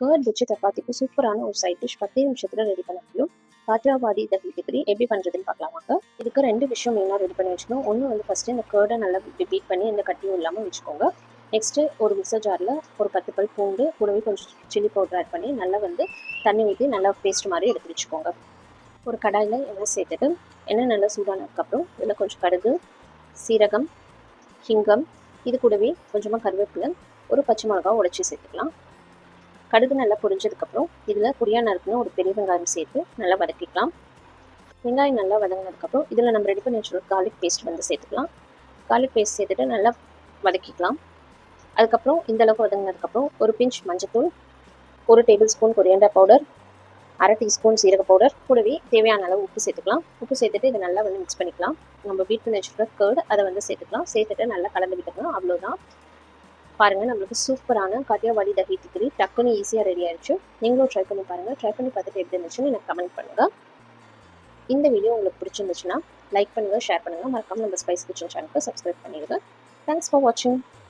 Curd வச்சு சப்பாத்திக்கு சூப்பரான ஒரு சைட் டிஷ் 10 நிமிஷத்துல ரெடி பண்ண முடியும். காட்ராவாடி தஹி டிகிரி எப்படி பண்ணுறதுன்னு பார்க்கலாமாங்க. இதுக்கு 2 விஷயம் மெயினாக ரெடி பண்ணி வச்சுக்கணும். ஒன்று வந்து ஃபஸ்ட்டு இந்த கர்டை நல்லா பீட் பண்ணி எந்த கட்டியும் இல்லாமல் வச்சுக்கோங்க. நெக்ஸ்ட்டு ஒரு மிக்சர் ஜாரில் ஒரு 10 பல் பூண்டு கூடவே கொஞ்சம் சில்லி பவுடர் ஆட் பண்ணி நல்லா வந்து தண்ணி ஊற்றி நல்லா பேஸ்ட் மாதிரி எடுத்து வச்சுக்கோங்க. ஒரு கடாயில் எண்ணெய் சேர்த்துட்டு எண்ணெய் நல்லா சூடானதுக்கப்புறம் இதில் கொஞ்சம் கடுகு, சீரகம், ஹிங்கம், இது கூடவே கொஞ்சமாக கருவேப்பிலை, ஒரு பச்சை மிளகா உடைச்சி சேர்த்துக்கலாம். கடுகு நல்லா பொரிஞ்சதுக்கப்புறம் இதில் பொடியாக நறுக்குன்னு ஒரு பெரிய வெங்காயம் சேர்த்து நல்லா வதக்கிக்கலாம். வெங்காயம் நல்லா வதங்கினதுக்கப்புறம் இதில் நம்ம ரெடி பண்ணி வச்சுருக்க கார்லிக் பேஸ்ட் வந்து சேர்த்துக்கலாம். கார்லிக் பேஸ்ட் சேர்த்துட்டு நல்லா வதக்கிக்கலாம். அதுக்கப்புறம் இந்தளவுக்கு வதங்கினதுக்கப்புறம் ஒரு பிஞ்ச் மஞ்சத்தூள், 1 table spoon coriander powder, 1/2 teaspoon சீரக பவுடர், கூடவே தேவையான அளவு உப்பு சேர்த்துக்கலாம். உப்பு சேர்த்துட்டு இதை நல்லா வந்து மிக்ஸ் பண்ணிக்கலாம். நம்ம பீட் பண்ணி வச்சுருக்க கர்ட் அதை வந்து சேர்த்துக்கலாம். சேர்த்துட்டு நல்லா கலந்து விட்டுக்கலாம். அவ்வளோதான். பாருங்கள், நம்மளுக்கு சூப்பரான காட்ராவாடி தஹி டிகிரி டக்குன்னு ஈஸியாக ரெடி ஆயிடுச்சு. நீங்களும் ட்ரை பண்ணி பாருங்கள். ட்ரை பண்ணி பார்த்துட்டு எப்படி இருந்துச்சுன்னு எனக்கு கமெண்ட் பண்ணுங்கள். இந்த வீடியோ உங்களுக்கு பிடிச்சிருந்துச்சுன்னா லைக் பண்ணுங்கள், ஷேர் பண்ணுங்கள். மறக்காமல் நம்ம ஸ்பைஸ் கிச்சன் சேனலுக்கு சப்ஸ்கிரைப் பண்ணிடுங்க. தேங்க்ஸ் ஃபார் வாட்சிங்.